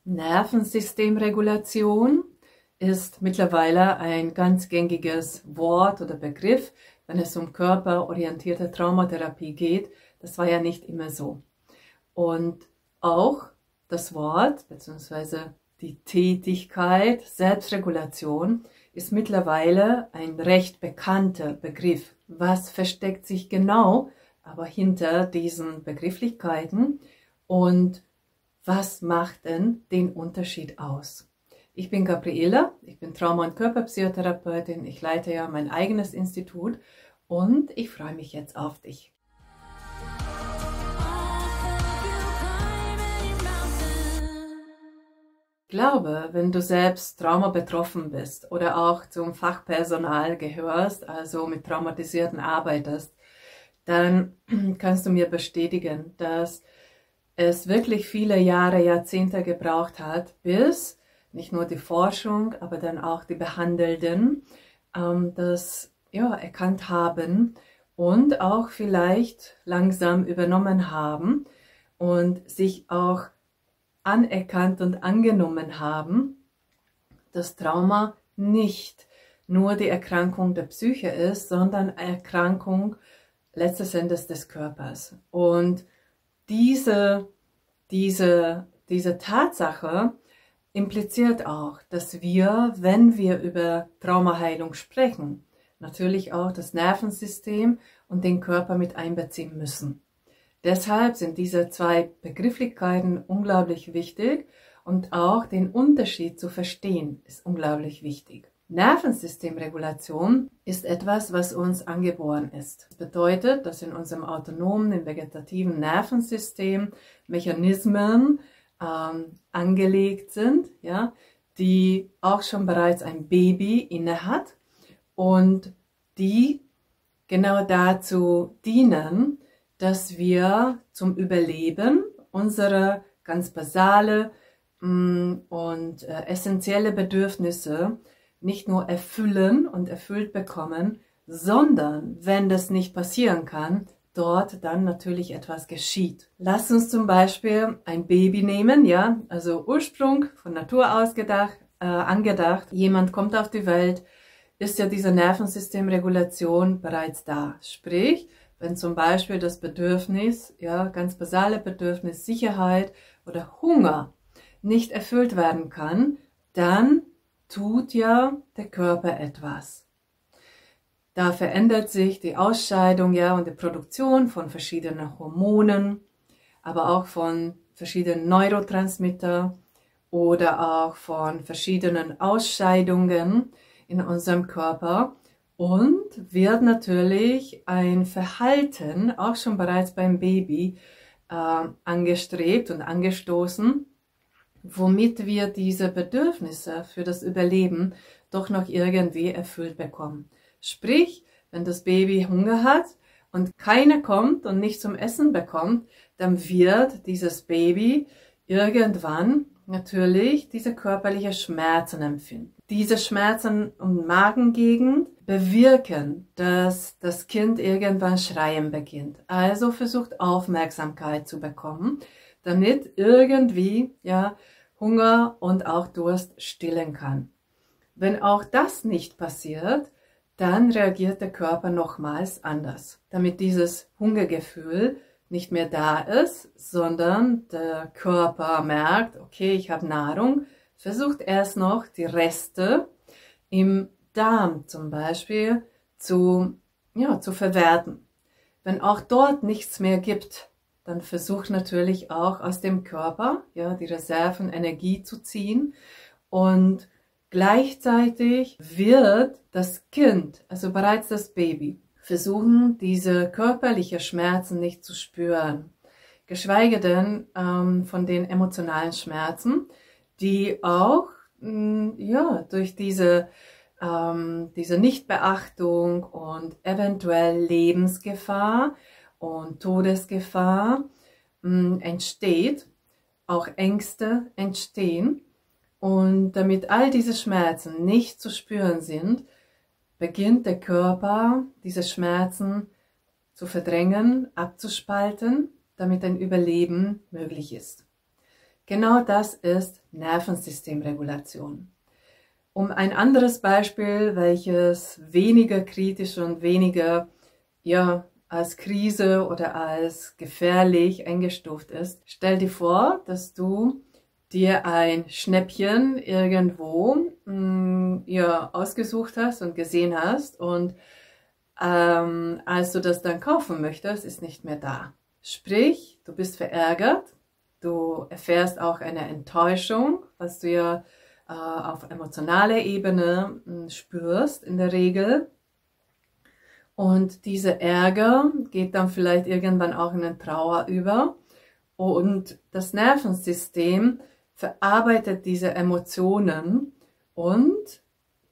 Nervensystemregulation ist mittlerweile ein ganz gängiges Wort oder Begriff, wenn es um körperorientierte Traumatherapie geht. Das war ja nicht immer so. Und auch das Wort bzw. die Tätigkeit Selbstregulation ist mittlerweile ein recht bekannter Begriff. Was versteckt sich genau aber hinter diesen Begrifflichkeiten und was macht denn den Unterschied aus? Ich bin Gabriela, ich bin Trauma- und Körperpsychotherapeutin, ich leite ja mein eigenes Institut und ich freue mich jetzt auf dich. Ich glaube, wenn du selbst Trauma betroffen bist oder auch zum Fachpersonal gehörst, also mit Traumatisierten arbeitest, dann kannst du mir bestätigen, dass es wirklich viele Jahre, Jahrzehnte gebraucht hat, bis nicht nur die Forschung, aber dann auch die Behandelnden das erkannt haben und auch vielleicht langsam übernommen haben und sich auch anerkannt und angenommen haben, dass Trauma nicht nur die Erkrankung der Psyche ist, sondern eine Erkrankung letztes Endes des Körpers. Und diese Tatsache impliziert auch, dass wir, wenn wir über Traumaheilung sprechen, natürlich auch das Nervensystem und den Körper mit einbeziehen müssen. Deshalb sind diese zwei Begrifflichkeiten unglaublich wichtig und auch den Unterschied zu verstehen ist unglaublich wichtig. Nervensystemregulation ist etwas, was uns angeboren ist. Das bedeutet, dass in unserem autonomen, im vegetativen Nervensystem Mechanismen angelegt sind, ja, die auch schon bereits ein Baby innehat und die genau dazu dienen, dass wir zum Überleben unsere ganz basale und essentielle Bedürfnisse nicht nur erfüllen und erfüllt bekommen, sondern, wenn das nicht passieren kann, dort dann natürlich etwas geschieht. Lass uns zum Beispiel ein Baby nehmen, ja, also Ursprung von Natur aus angedacht. Jemand kommt auf die Welt, ist ja diese Nervensystemregulation bereits da. Sprich, wenn zum Beispiel das Bedürfnis, ja, ganz basale Bedürfnis Sicherheit oder Hunger nicht erfüllt werden kann, dann tut ja der Körper etwas. Da verändert sich die Ausscheidung, ja, und die Produktion von verschiedenen Hormonen, aber auch von verschiedenen Neurotransmitter oder auch von verschiedenen Ausscheidungen in unserem Körper. Und wird natürlich ein Verhalten, auch schon bereits beim Baby, angestrebt und angestoßen, womit wir diese Bedürfnisse für das Überleben doch noch irgendwie erfüllt bekommen. Sprich, wenn das Baby Hunger hat und keiner kommt und nicht zum Essen bekommt, dann wird dieses Baby irgendwann natürlich diese körperliche Schmerzen empfinden. Diese Schmerzen und Magengegend bewirken, dass das Kind irgendwann schreien beginnt. Also versucht Aufmerksamkeit zu bekommen, damit irgendwie ja Hunger und auch Durst stillen kann. Wenn auch das nicht passiert, dann reagiert der Körper nochmals anders, damit dieses Hungergefühl nicht mehr da ist, sondern der Körper merkt, okay, ich habe Nahrung, versucht erst noch die Reste im Darm zum Beispiel zu verwerten. Wenn auch dort nichts mehr gibt, dann versucht natürlich auch aus dem Körper die Reserven Energie zu ziehen und gleichzeitig wird das Kind, also bereits das Baby, versuchen, diese körperlichen Schmerzen nicht zu spüren, geschweige denn von den emotionalen Schmerzen, die auch durch diese Nichtbeachtung und eventuell Lebensgefahr und Todesgefahr entsteht, auch Ängste entstehen. Und damit all diese Schmerzen nicht zu spüren sind, beginnt der Körper, diese Schmerzen zu verdrängen, abzuspalten, damit ein Überleben möglich ist. Genau das ist Nervensystemregulation. Um ein anderes Beispiel, welches weniger kritisch und weniger als Krise oder als gefährlich eingestuft ist, stell dir vor, dass du dir ein Schnäppchen irgendwo ausgesucht hast und gesehen hast und als du das dann kaufen möchtest, ist nicht mehr da. Sprich, du bist verärgert, du erfährst auch eine Enttäuschung, was du ja auf emotionaler Ebene spürst in der Regel. Und dieser Ärger geht dann vielleicht irgendwann auch in eine Trauer über. Und das Nervensystem verarbeitet diese Emotionen und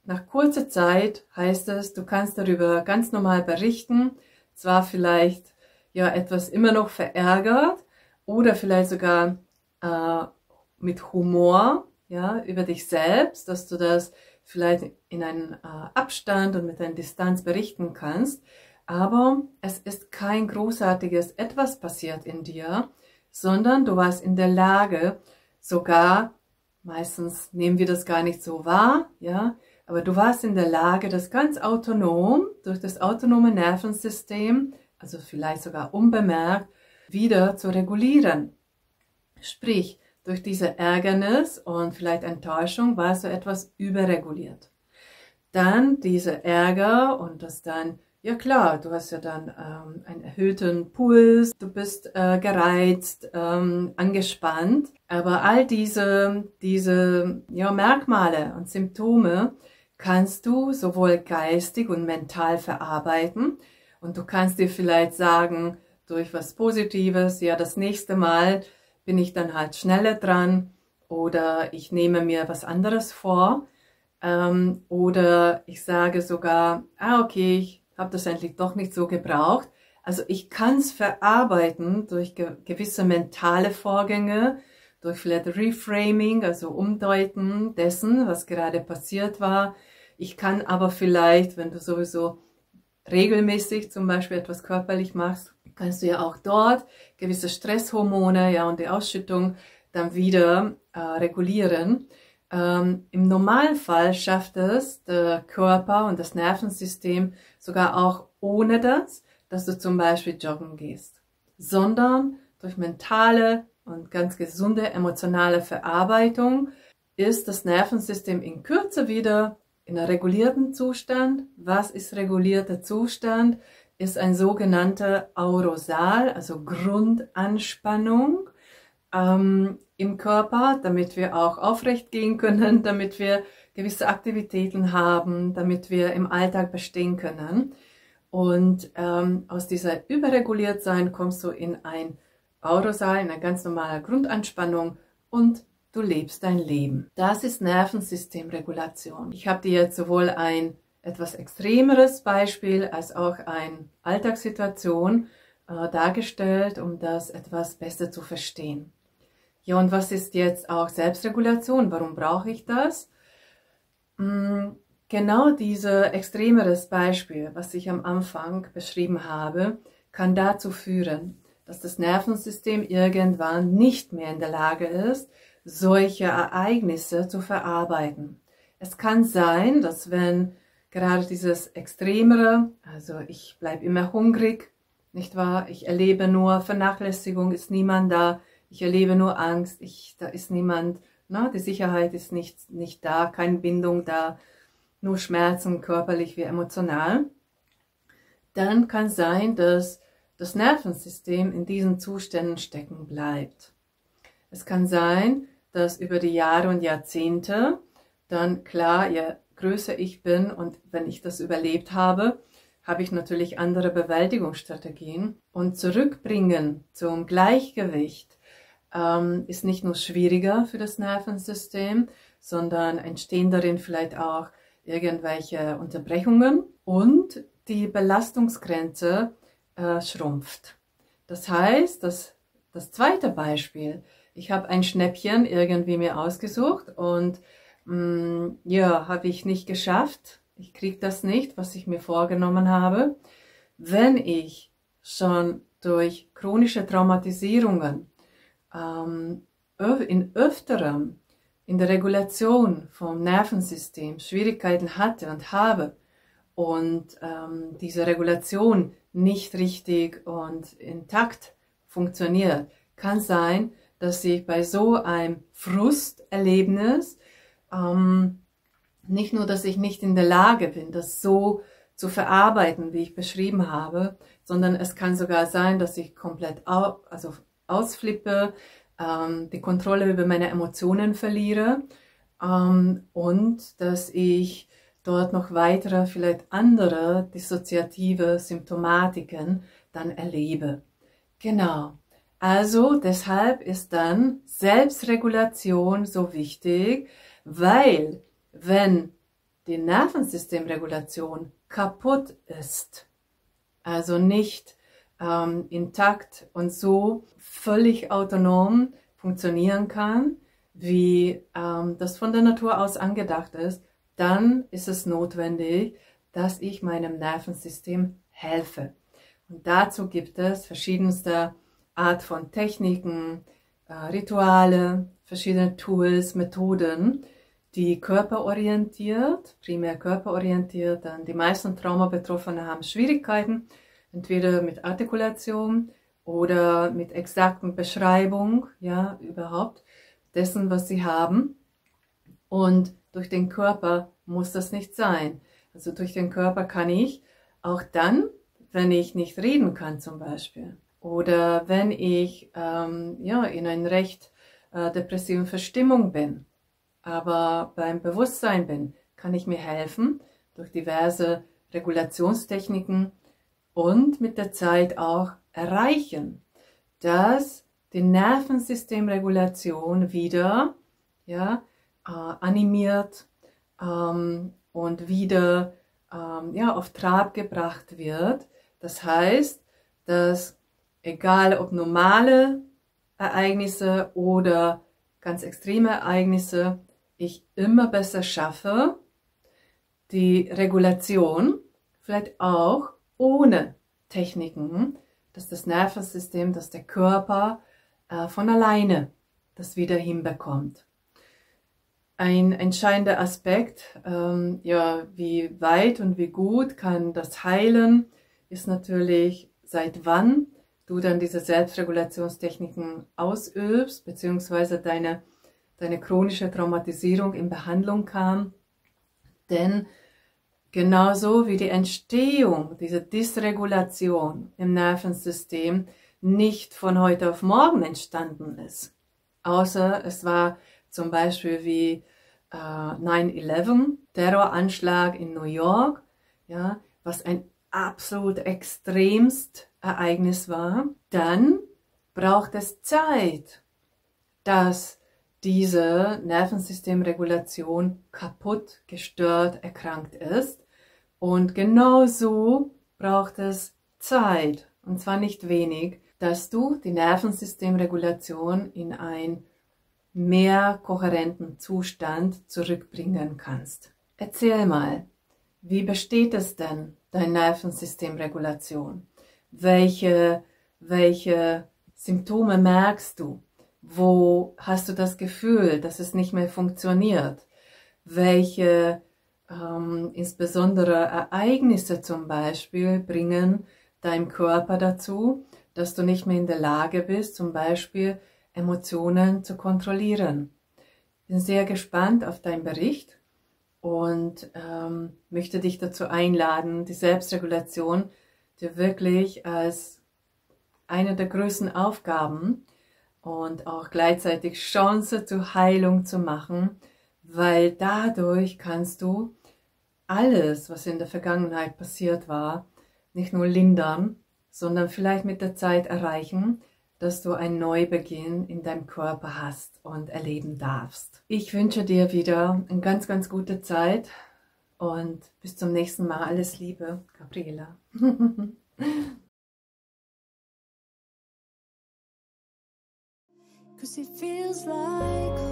nach kurzer Zeit heißt es, du kannst darüber ganz normal berichten, zwar vielleicht etwas immer noch verärgert oder vielleicht sogar mit Humor über dich selbst, dass du das vielleicht in einem Abstand und mit einer Distanz berichten kannst, aber es ist kein großartiges Etwas passiert in dir, sondern du warst in der Lage, sogar, meistens nehmen wir das gar nicht so wahr, aber du warst in der Lage, das ganz autonom, durch das autonome Nervensystem, also vielleicht sogar unbemerkt, wieder zu regulieren. Sprich, durch diese Ärgernis und vielleicht Enttäuschung warst du etwas überreguliert. Dann dieser Ärger und das dann, ja klar, du hast ja dann einen erhöhten Puls, du bist gereizt, angespannt, aber all diese Merkmale und Symptome kannst du sowohl geistig und mental verarbeiten und du kannst dir vielleicht sagen, durch was Positives, das nächste Mal bin ich dann halt schneller dran oder ich nehme mir was anderes vor oder ich sage sogar, okay, ich habe das eigentlich doch nicht so gebraucht. Also ich kann es verarbeiten durch gewisse mentale Vorgänge, durch vielleicht Reframing, also Umdeuten dessen, was gerade passiert war. Ich kann aber vielleicht, wenn du sowieso regelmäßig zum Beispiel etwas körperlich machst, kannst du ja auch dort gewisse Stresshormone und die Ausschüttung dann wieder regulieren. Im Normalfall schafft es der Körper und das Nervensystem sogar auch ohne das, dass du zum Beispiel joggen gehst, sondern durch mentale und ganz gesunde emotionale Verarbeitung ist das Nervensystem in Kürze wieder in einem regulierten Zustand. Was ist regulierter Zustand? Ist ein sogenannter Aurosal, also Grundanspannung im Körper, damit wir auch aufrecht gehen können, damit wir gewisse Aktivitäten haben, damit wir im Alltag bestehen können. Und aus dieser Überreguliertsein kommst du in ein Aurosal, in eine ganz normale Grundanspannung und du lebst dein Leben. Das ist Nervensystemregulation. Ich habe dir jetzt sowohl ein etwas extremeres Beispiel als auch eine Alltagssituation dargestellt, um das etwas besser zu verstehen. Ja, und was ist jetzt auch Selbstregulation? Warum brauche ich das? Genau dieses extremeres Beispiel, was ich am Anfang beschrieben habe, kann dazu führen, dass das Nervensystem irgendwann nicht mehr in der Lage ist, solche Ereignisse zu verarbeiten. Es kann sein, dass wenn gerade dieses Extremere, also ich bleibe immer hungrig, nicht wahr? Ich erlebe nur Vernachlässigung, ist niemand da, ich erlebe nur Angst, da ist niemand, die Sicherheit ist nicht da, keine Bindung da, nur Schmerzen, körperlich wie emotional. Dann kann sein, dass das Nervensystem in diesen Zuständen stecken bleibt. Es kann sein, dass über die Jahre und Jahrzehnte dann klar, je größer ich bin und wenn ich das überlebt habe, habe ich natürlich andere Bewältigungsstrategien. Und zurückbringen zum Gleichgewicht ist nicht nur schwieriger für das Nervensystem, sondern entstehen darin vielleicht auch irgendwelche Unterbrechungen und die Belastungsgrenze schrumpft. Das heißt, das zweite Beispiel, ich habe ein Schnäppchen irgendwie mir ausgesucht und habe ich nicht geschafft. Ich kriege das nicht, was ich mir vorgenommen habe. Wenn ich schon durch chronische Traumatisierungen öfterem in der Regulation vom Nervensystem Schwierigkeiten hatte und habe und diese Regulation nicht richtig und intakt funktioniert, kann sein, dass ich bei so einem Frusterlebnis nicht nur, dass ich nicht in der Lage bin, das so zu verarbeiten, wie ich beschrieben habe, sondern es kann sogar sein, dass ich komplett ausflippe, die Kontrolle über meine Emotionen verliere und dass ich dort noch weitere, vielleicht andere dissoziative Symptomatiken dann erlebe. Genau. Also deshalb ist dann Selbstregulation so wichtig, weil wenn die Nervensystemregulation kaputt ist, also nicht intakt und so völlig autonom funktionieren kann, wie das von der Natur aus angedacht ist, dann ist es notwendig, dass ich meinem Nervensystem helfe. Und dazu gibt es verschiedenste Art von Techniken, Rituale, verschiedene Tools, Methoden, die körperorientiert, primär körperorientiert, dann die meisten Traumabetroffene haben Schwierigkeiten, entweder mit Artikulation oder mit exakten Beschreibung, ja, überhaupt dessen, was sie haben. Und durch den Körper muss das nicht sein. Also durch den Körper kann ich auch dann, wenn ich nicht reden kann zum Beispiel, oder wenn ich in einer recht depressiven Verstimmung bin, aber beim Bewusstsein bin, kann ich mir helfen durch diverse Regulationstechniken und mit der Zeit auch erreichen, dass die Nervensystemregulation wieder animiert und wieder auf Trab gebracht wird. Das heißt, dass egal ob normale Ereignisse oder ganz extreme Ereignisse, ich immer besser schaffe, die Regulation, vielleicht auch ohne Techniken, dass das Nervensystem, dass der Körper von alleine das wieder hinbekommt. Ein entscheidender Aspekt, wie weit und wie gut kann das heilen, ist natürlich, seit wann du dann diese Selbstregulationstechniken ausübst, beziehungsweise deine chronische Traumatisierung in Behandlung kam. Denn genauso wie die Entstehung dieser Dysregulation im Nervensystem nicht von heute auf morgen entstanden ist, außer es war zum Beispiel wie 9/11, Terroranschlag in New York, ja, was ein absolut extremst Ereignis war, dann braucht es Zeit, dass diese Nervensystemregulation kaputt, gestört, erkrankt ist. Und genauso braucht es Zeit, und zwar nicht wenig, dass du die Nervensystemregulation in einen mehr kohärenten Zustand zurückbringen kannst. Erzähl mal, wie besteht es denn, deine Nervensystemregulation? Welche Symptome merkst du? Wo hast du das Gefühl, dass es nicht mehr funktioniert? Welche insbesondere Ereignisse zum Beispiel bringen deinem Körper dazu, dass du nicht mehr in der Lage bist, zum Beispiel Emotionen zu kontrollieren? Ich bin sehr gespannt auf deinen Bericht und möchte dich dazu einladen, die Selbstregulation dir wirklich als eine der größten Aufgaben und auch gleichzeitig Chance zur Heilung zu machen, weil dadurch kannst du alles, was in der Vergangenheit passiert war, nicht nur lindern, sondern vielleicht mit der Zeit erreichen, dass du einen Neubeginn in deinem Körper hast und erleben darfst. Ich wünsche dir wieder eine ganz, ganz gute Zeit und bis zum nächsten Mal. Alles Liebe, Gabriela. 'Cause it feels like